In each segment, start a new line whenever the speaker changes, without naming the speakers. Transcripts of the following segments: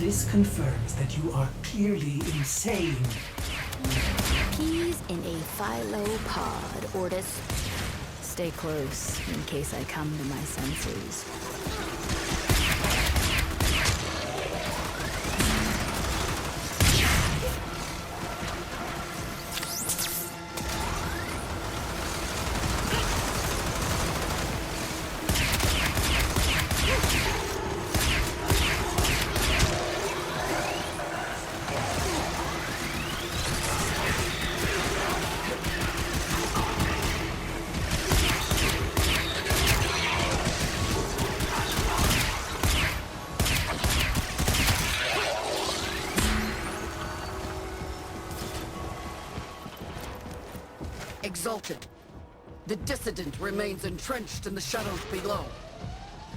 This confirms that you are clearly insane.
Peas in a phylopod, Ortis. Stay close in case I come to my senses.
Exalted. The dissident remains entrenched in the shadows below.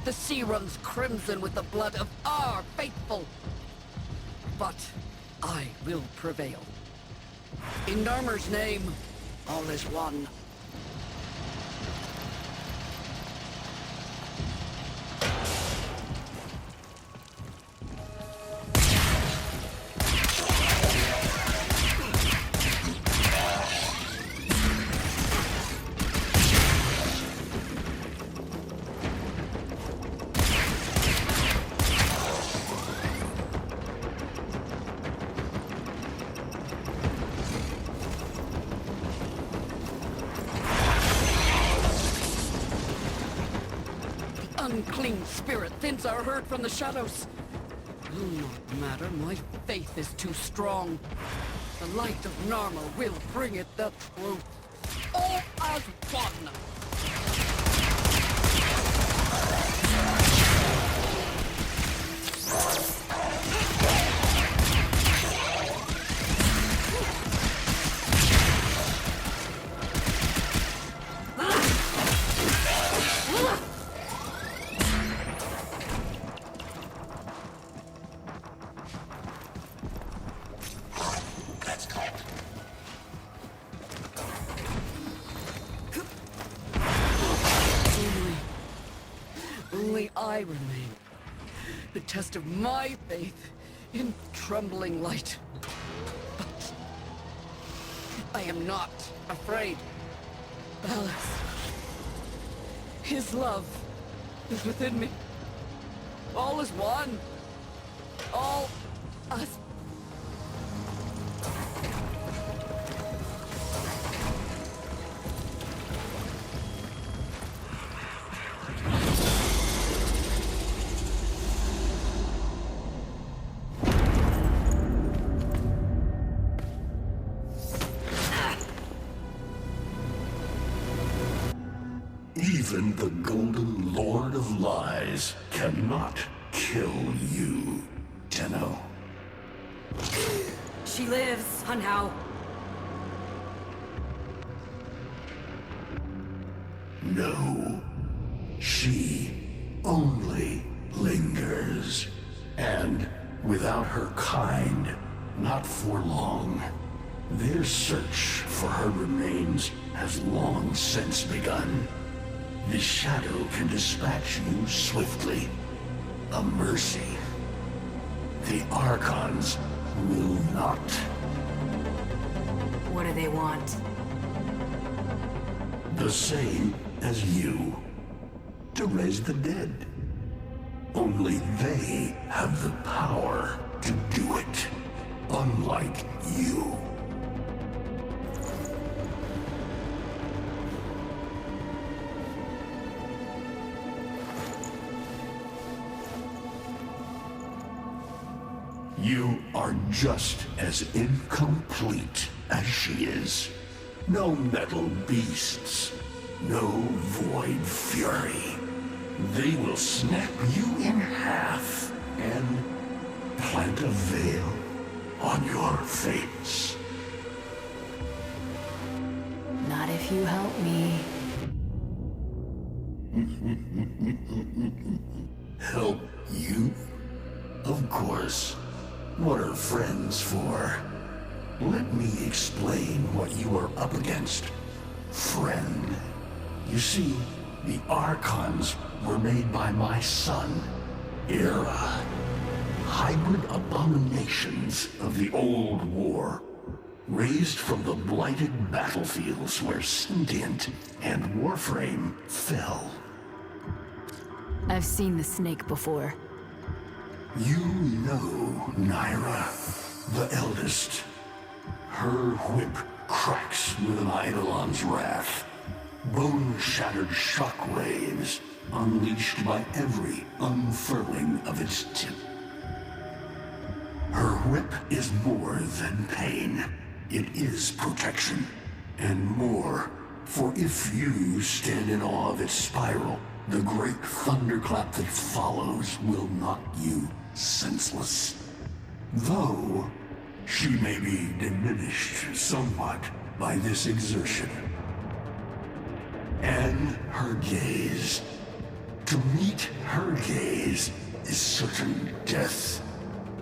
The sea runs crimson with the blood of our faithful. But I will prevail. In Narmer's name, all is one. Unclean spirit thins are heard from the shadows. Will not matter, my faith is too strong. The light of Narmer will bring it the truth. All as one! Only I remain. The test of my faith in trembling light. But I am not afraid. Ballas. His love is within me. All is one. All us.
Even the Golden Lord of Lies cannot kill you, Tenno.
She lives, Hunhow.
No. She only lingers. And without her kind, not for long. Their search for her remains has long since begun. The shadow can dispatch you swiftly. A mercy. The Archons will not.
What do they want?
The same as you. To raise the dead. Only they have the power to do it. Unlike you. You are just as incomplete as she is. No metal beasts. No void fury. They will snap you in half and plant a veil on your face.
Not if you help me.
Help you? Of course. What are friends for? Let me explain what you are up against, friend. You see, the Archons were made by my son, Era. hybrid abominations of the old war, raised from the blighted battlefields where Sentient and Warframe fell.
I've seen the snake before.
You know Naira, the eldest. Her whip cracks with an Eidolon's wrath. Bone-shattered shockwaves unleashed by every unfurling of its tip. Her whip is more than pain. It is protection. And more, for if you stand in awe of its spiral, the great thunderclap that follows will knock you senseless. Though, she may be diminished somewhat by this exertion. And her gaze. To meet her gaze is certain death.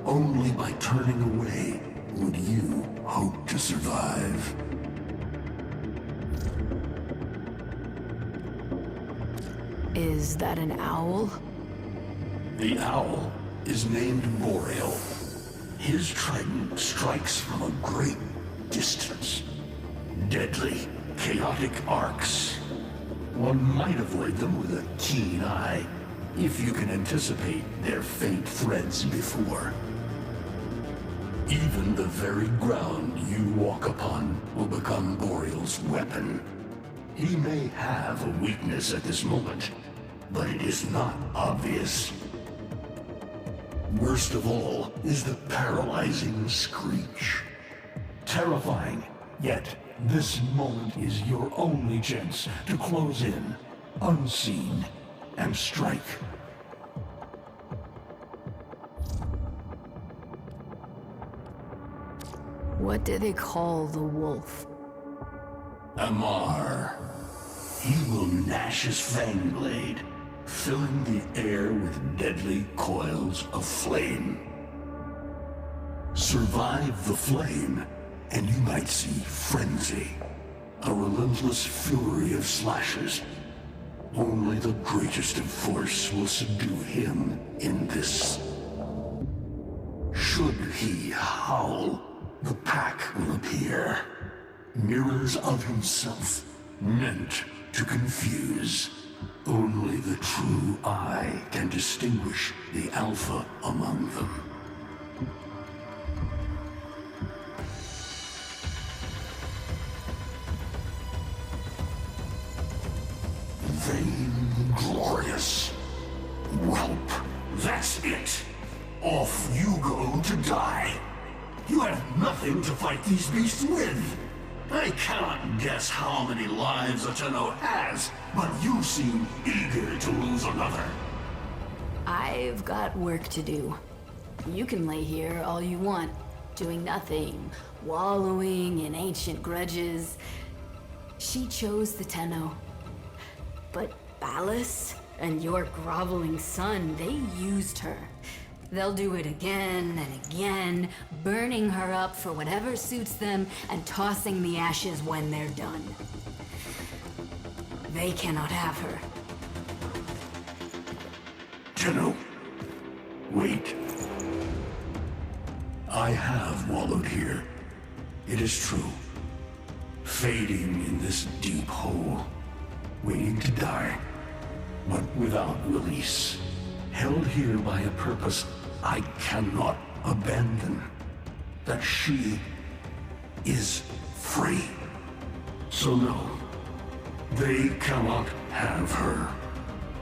Only by turning away would you hope to survive.
Is that an owl?
The owl is named Boreal. His trident strikes from a great distance. Deadly, chaotic arcs. One might avoid them with a keen eye, if you can anticipate their faint threads before. Even the very ground you walk upon will become Boreal's weapon. He may have a weakness at this moment, but it is not obvious. Worst of all is the paralyzing screech. Terrifying, yet this moment is your only chance to close in, unseen, and strike.
What do they call the wolf?
Amar. He will gnash his fang blade, filling the air with deadly coils of flame. Survive the flame, and you might see frenzy. A relentless fury of slashes. Only the greatest of force will subdue him in this. Should he howl, the pack will appear. Mirrors of himself, meant to confuse. Only the true eye can distinguish the alpha among them. Vainglorious. Whelp, that's it. Off you go to die. You have nothing to fight these beasts with. I cannot guess how many lives a Tenno has, but you seem eager to lose another.
I've got work to do. You can lay here all you want, doing nothing, wallowing in ancient grudges. She chose the Tenno. But Ballas and your groveling son, they used her. They'll do it again and again, burning her up for whatever suits them and tossing the ashes when they're done. They cannot have her.
Tenno, wait. I have wallowed here. It is true. Fading in this deep hole, waiting to die, but without release. Held here by a purpose I cannot abandon. That she is free. So no, they cannot have her.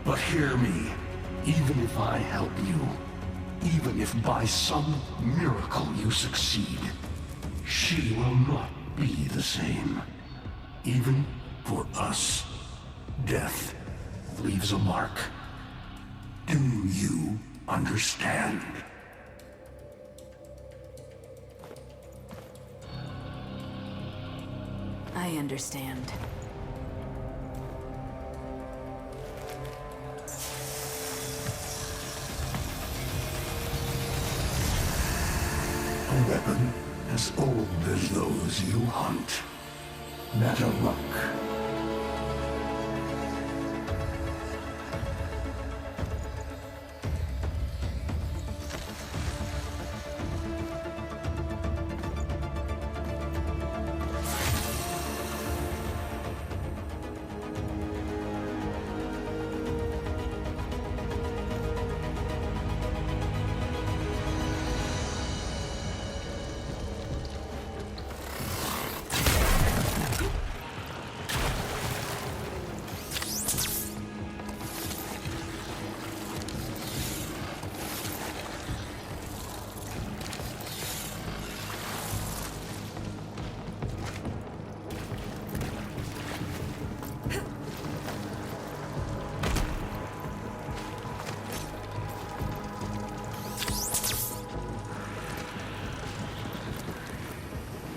But hear me, even if I help you, even if by some miracle you succeed, she will not be the same. Even for us, death leaves a mark. Do you understand?
I understand.
A weapon as old as those you hunt. Nataruk.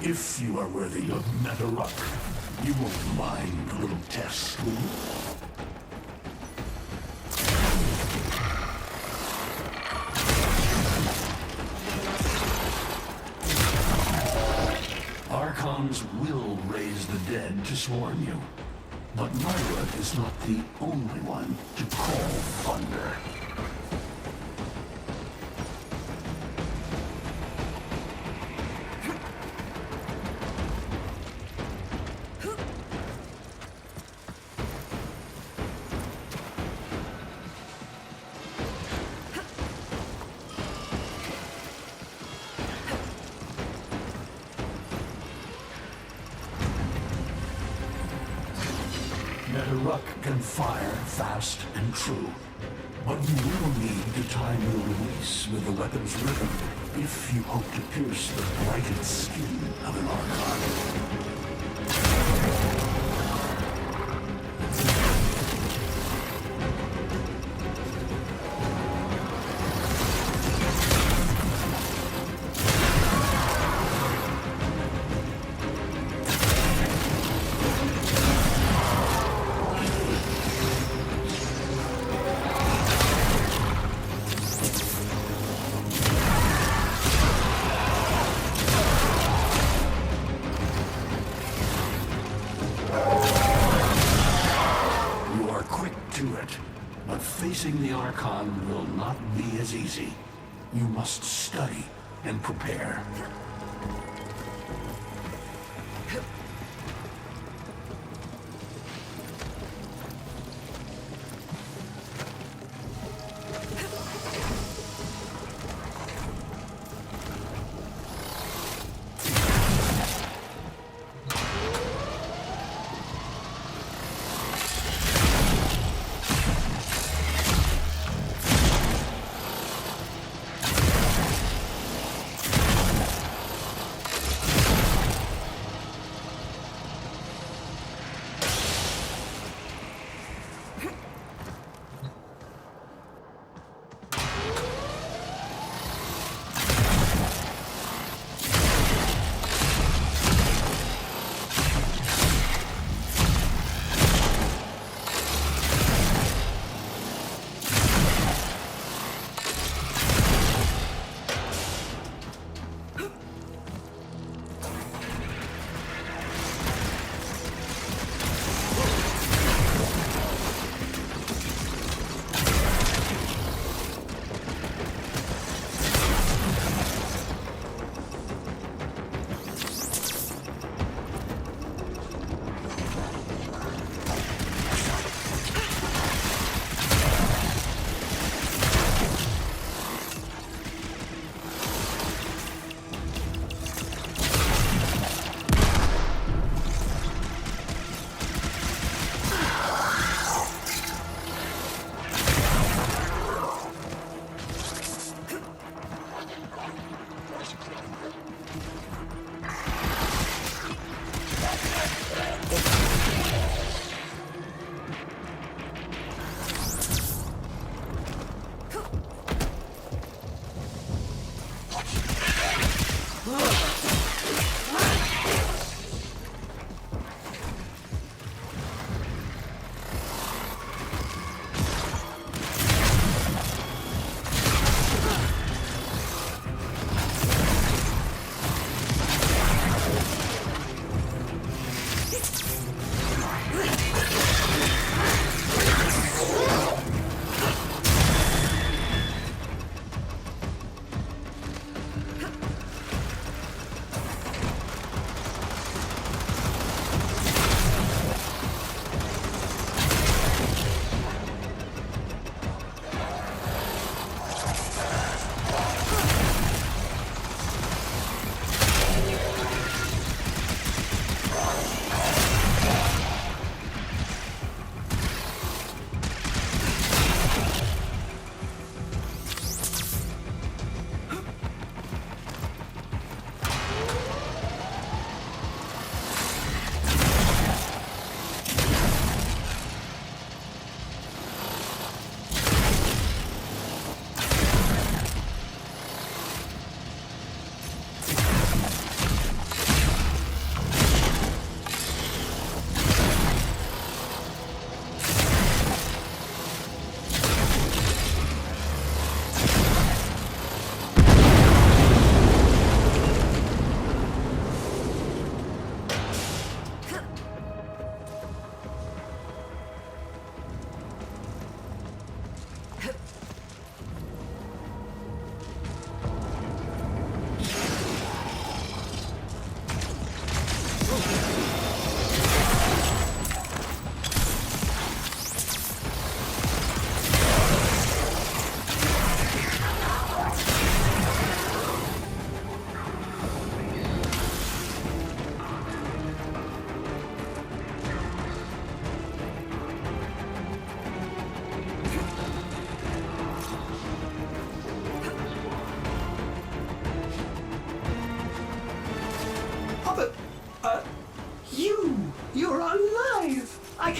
If you are worthy of Netherruck, you won't mind a little test, will you? Archons will raise the dead to swarm you. But Myra is not the only one to call thunder. Netherruck can fire fast and true, but you will need to time your release with the weapon's rhythm if you hope to pierce the blighted skin of an Archon. But facing the Archon will not be as easy. You must study and prepare.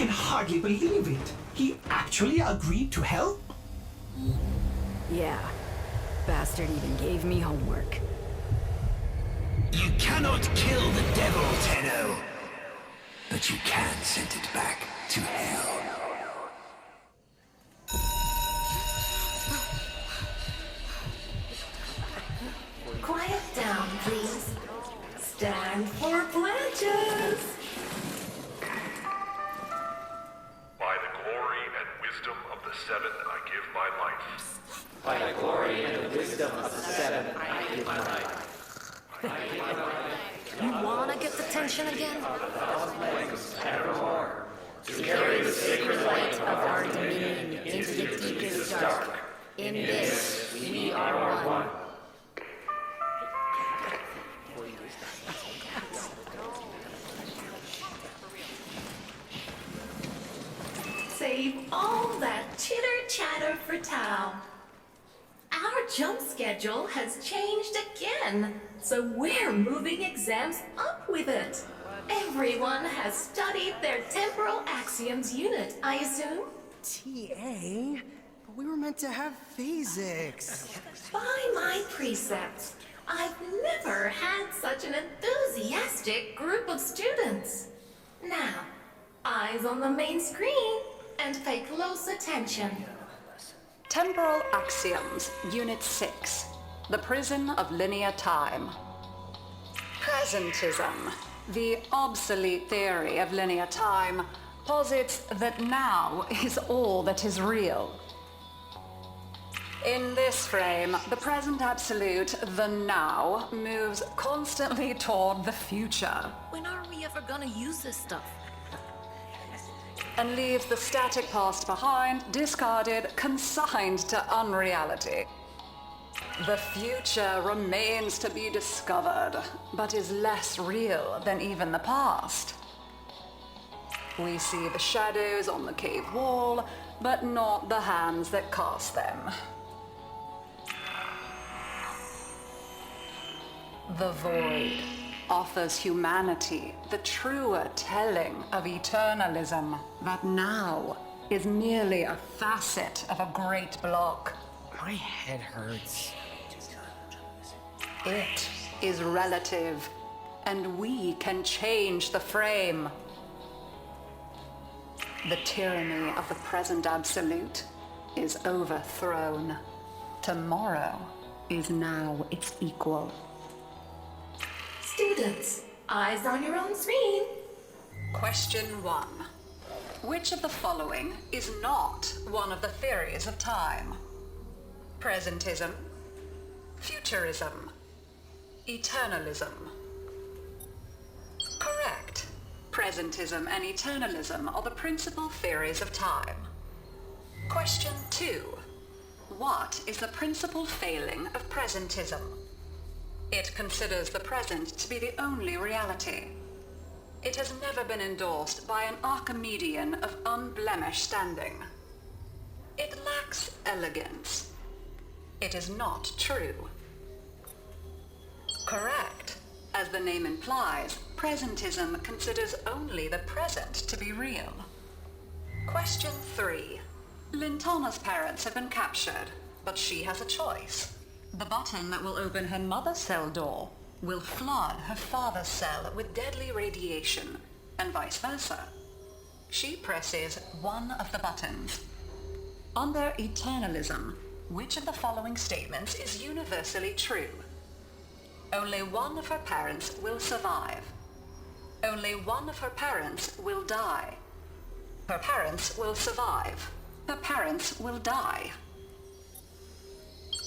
can hardly believe it. He actually agreed to help?
Yeah. Bastard even gave me homework.
You cannot kill the devil, Tenno. But you can send it back to hell.
Quiet down, please. Stand for pledges.
By the glory and wisdom of the Seven, I give my life.
By the glory and the wisdom of the Seven, I give my life.
You wanna get the tension again?
Evermore. To carry the sacred light of our dominion into the deepest dark. In this, we are one.
Save all that chitter-chatter for Tao. Our jump schedule has changed again, so we're moving exams up with it. Everyone has studied their temporal axioms unit, I assume?
TA? But we were meant to have physics.
By my precepts, I've never had such an enthusiastic group of students. Now, eyes on the main screen and pay close attention.
Temporal Axioms, Unit 6. The Prison of Linear Time. Presentism, the obsolete theory of linear time, posits that now is all that is real. In this frame, the present absolute, the now, moves constantly toward the future.
When are we ever gonna use this stuff?
And leaves the static past behind, discarded, consigned to unreality. The future remains to be discovered, but is less real than even the past. We see the shadows on the cave wall, but not the hands that cast them. The void offers humanity the truer telling of eternalism that now is merely a facet of a great block.
My head hurts.
It is relative, and we can change the frame. The tyranny of the present absolute is overthrown. Tomorrow is now its equal.
Students, eyes on your own screen.
Question 1. Which of the following is not one of the theories of time? Presentism, futurism, eternalism. Correct. Presentism and eternalism are the principal theories of time. Question 2. What is the principal failing of presentism? It considers the present to be the only reality. It has never been endorsed by an Archimedean of unblemished standing. It lacks elegance. It is not true. Correct. As the name implies, presentism considers only the present to be real. Question 3. Lintana's parents have been captured, but she has a choice. The button that will open her mother's cell door will flood her father's cell with deadly radiation, and vice versa. She presses one of the buttons. Under eternalism, which of the following statements is universally true? Only one of her parents will survive. Only one of her parents will die. Her parents will survive. Her parents will die.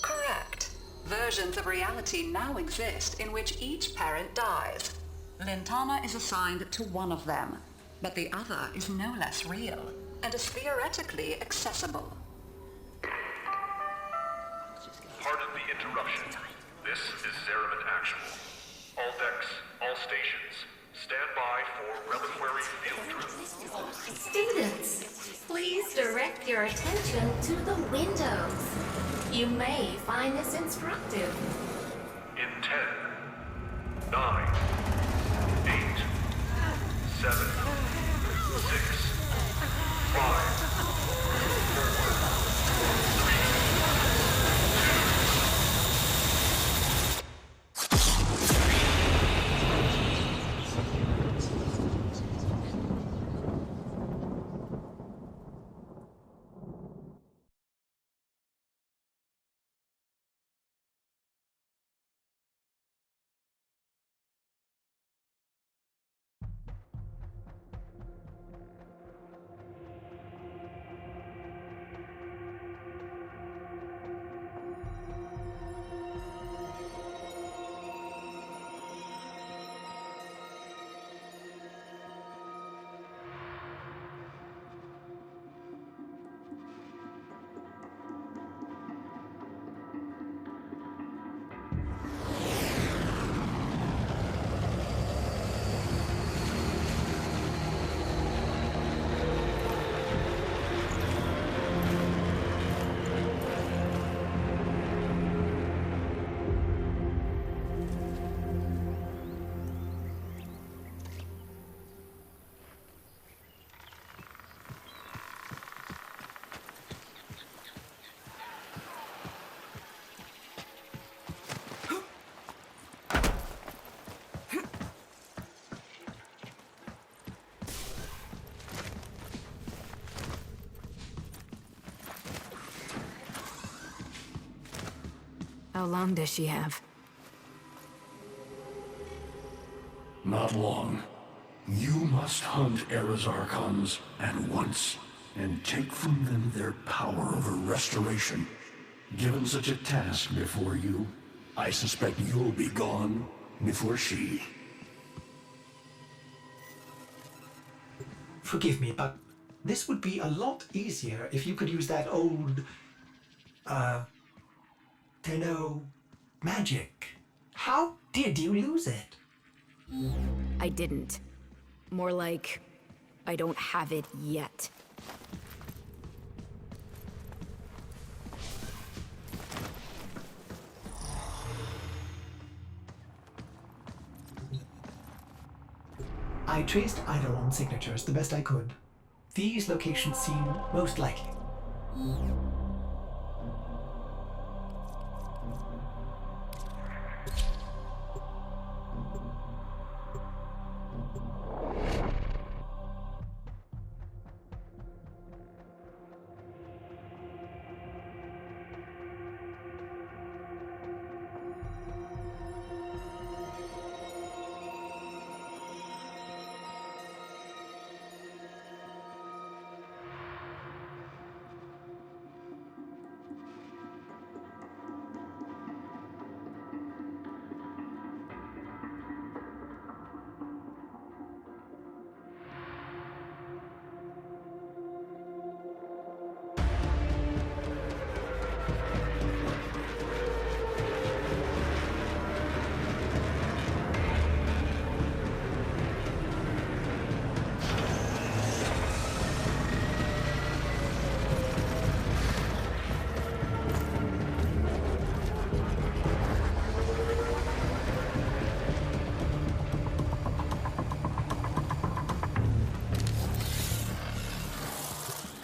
Correct. Versions of reality now exist in which each parent dies. Lintana is assigned to one of them, but the other is no less real and is theoretically accessible.
Pardon the interruption. This is Zeraman Actual. All decks, all stations, stand by for reliquary field drill.
Students, please direct your attention to the windows. You may find this instructive.
In 10, 9, 8, 7, 6,
How long does she have?
Not long. You must hunt Era's Archons at once, and take from them their power over restoration. Given such a task before you, I suspect you'll be gone before she.
Forgive me, but this would be a lot easier if you could use that old, magic. How did you lose it?
I didn't. More like, I don't have it yet.
I traced Eidolon signatures the best I could. These locations seem most likely.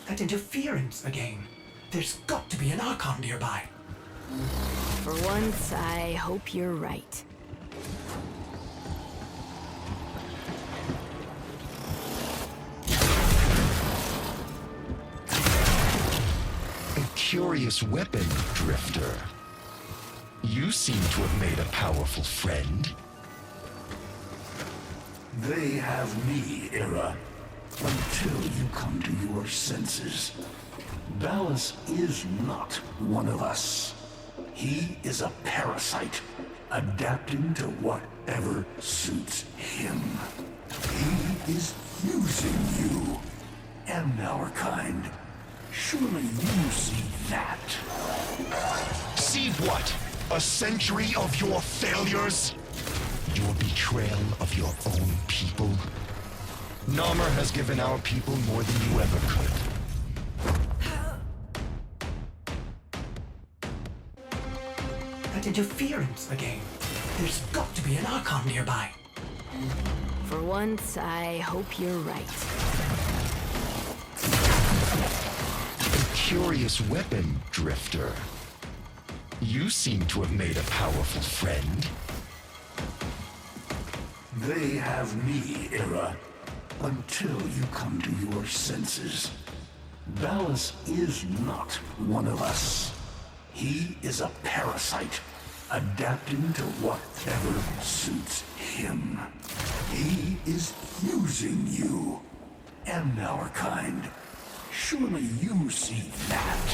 That interference again. There's got to be an Archon nearby.
For once, I hope you're right.
A curious weapon, Drifter. You seem to have made a powerful friend.
They have me, Era. Until you come to your senses. Ballas is not one of us. He is a parasite, adapting to whatever suits him. He is using you and our kind. Surely you see that.
See what? A century of your failures? Your betrayal of your own people? Narmer has given our people more than you ever could.
That interference again. There's got to be an Archon nearby.
For once, I hope you're right.
A curious weapon, Drifter. You seem to have made a powerful friend.
They have me, Era. Until you come to your senses. Ballas is not one of us. He is a parasite, adapting to whatever suits him. He is using you and our kind. Surely you see that.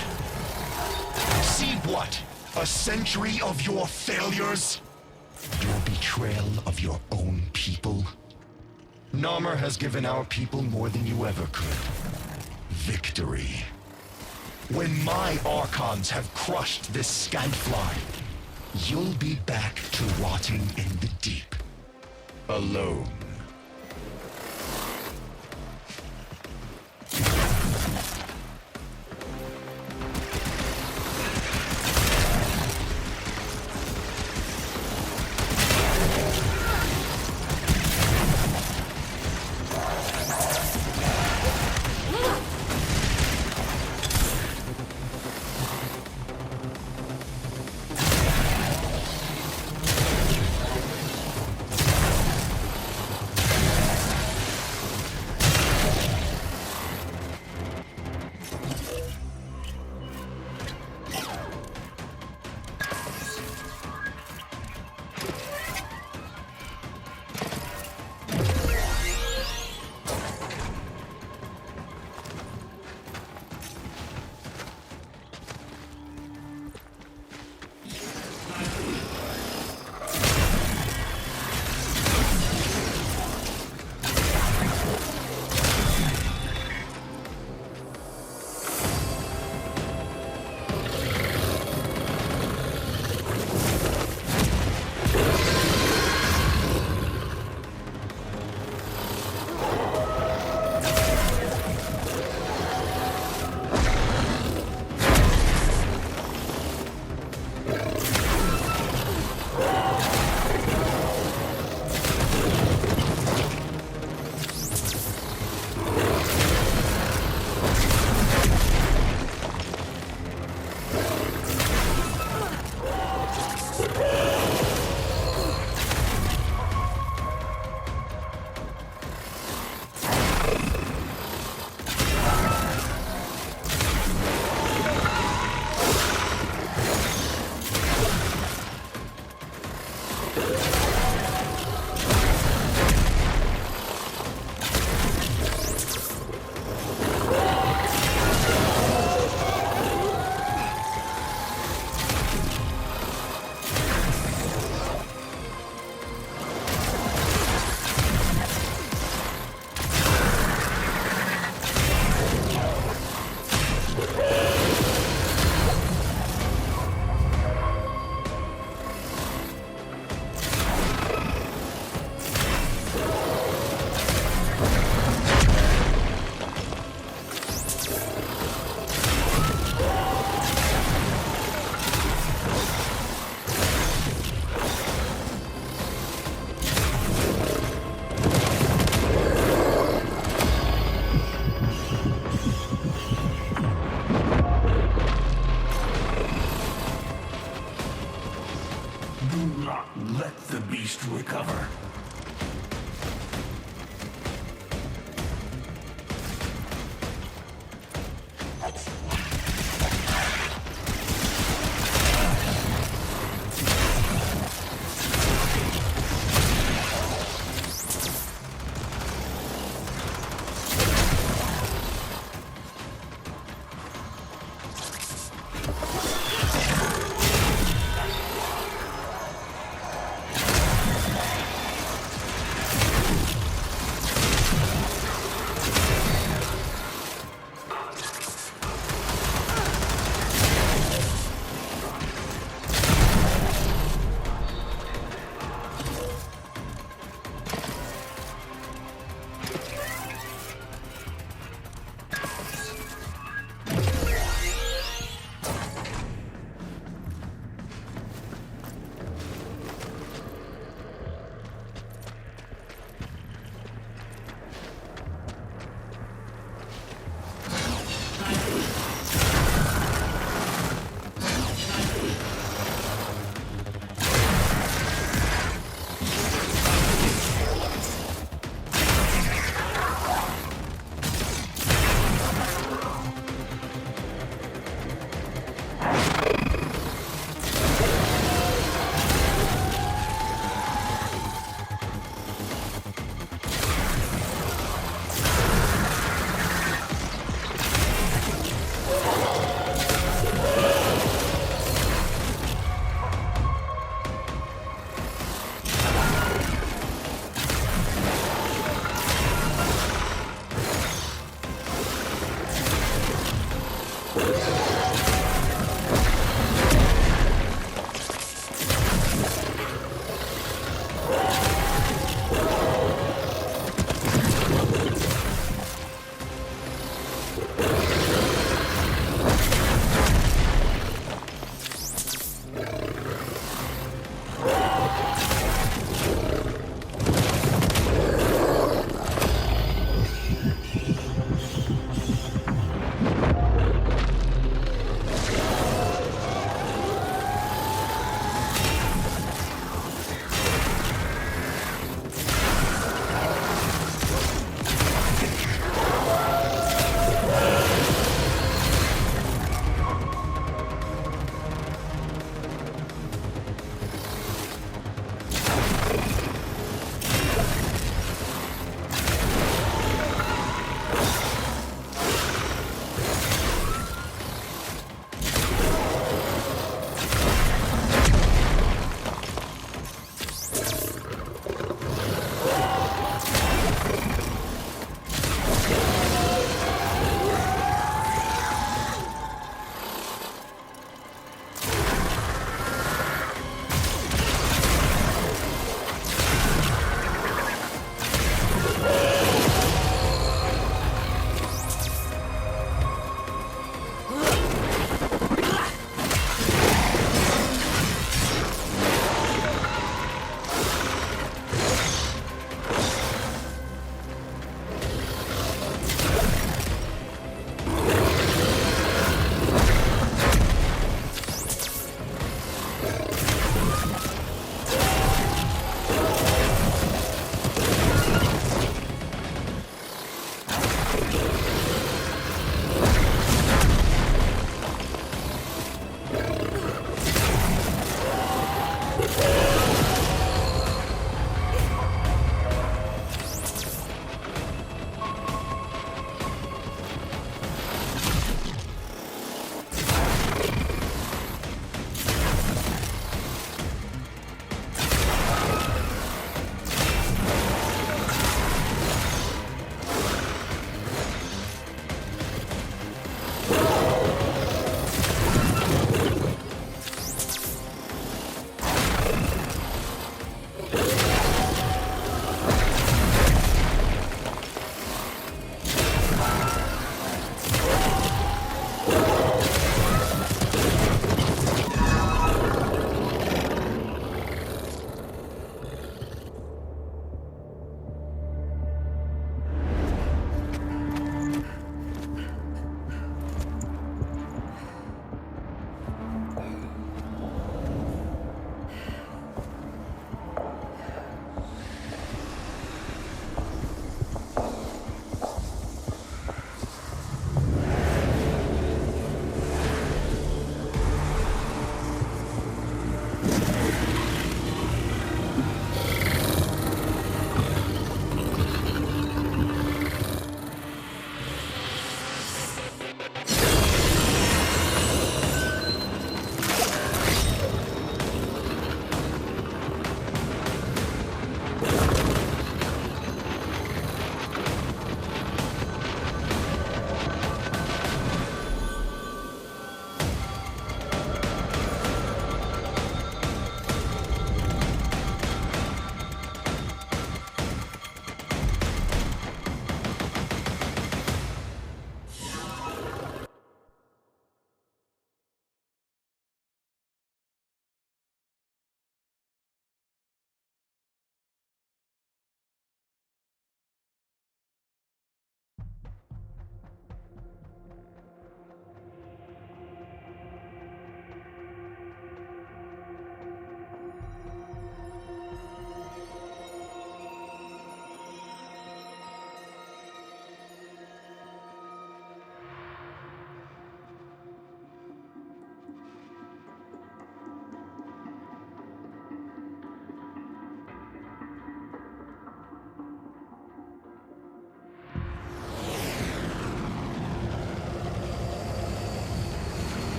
See what? A century of your failures? Your betrayal of your own people? Narmer has given our people more than you ever could. Victory. When my Archons have crushed this scantfly, you'll be back to rotting in the deep. Alone.
Do not let the beast recover.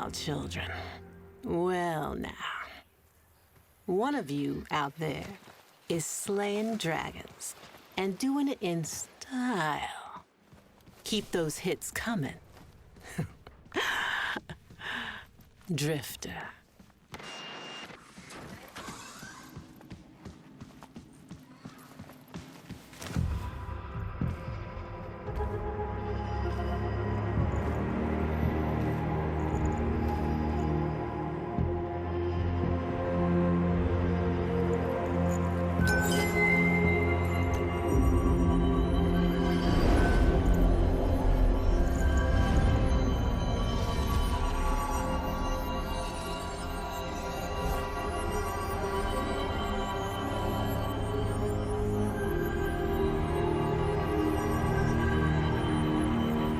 about children. Well, now. One of you out there is slaying dragons and doing it in style. Keep those hits coming. Drifter.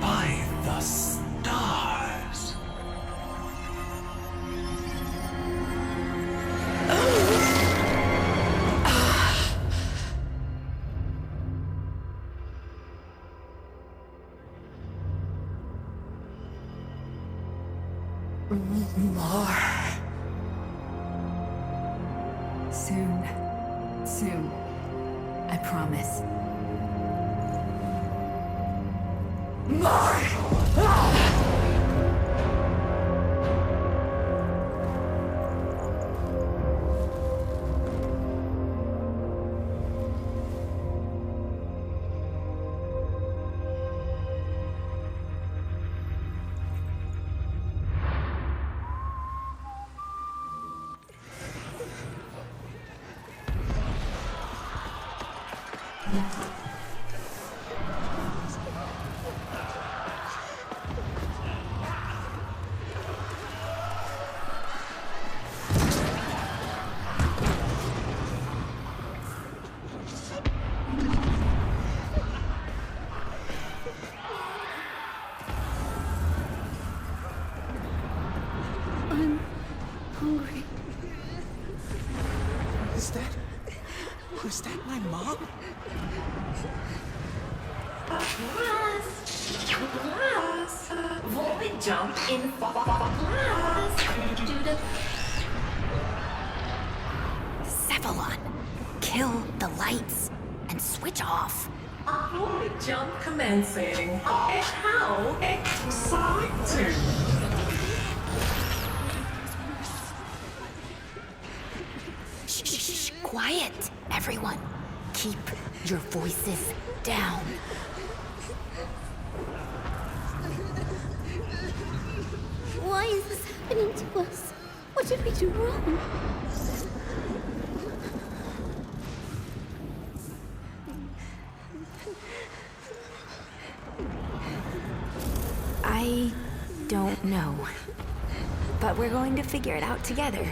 By the stars.
Soon. Soon. I promise.
I'm hungry.
Was that my mom?
Glass. Void jump in glass.
Cephalon, kill the lights and switch off.
Void jump commencing. How exciting!
Shh, quiet, everyone. Keep your voices down.
Why is this happening to us? What did we do wrong?
I don't know. But we're going to figure it out together.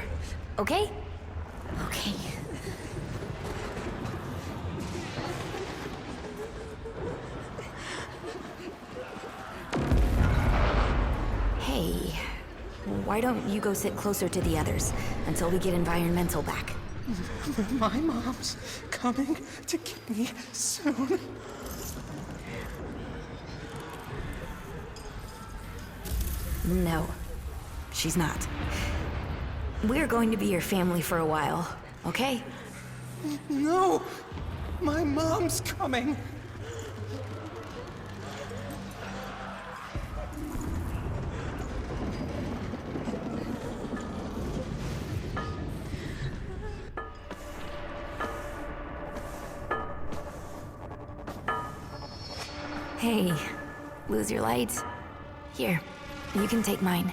Okay?
Okay.
Hey, why don't you go sit closer to the others until we get environmental back?
My mom's coming to get me soon.
No, she's not. We're going to be your family for a while, okay?
No! My mom's coming!
Hey, lose your light? Here, you can take mine.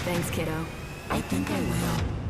Thanks, kiddo.
I think I will.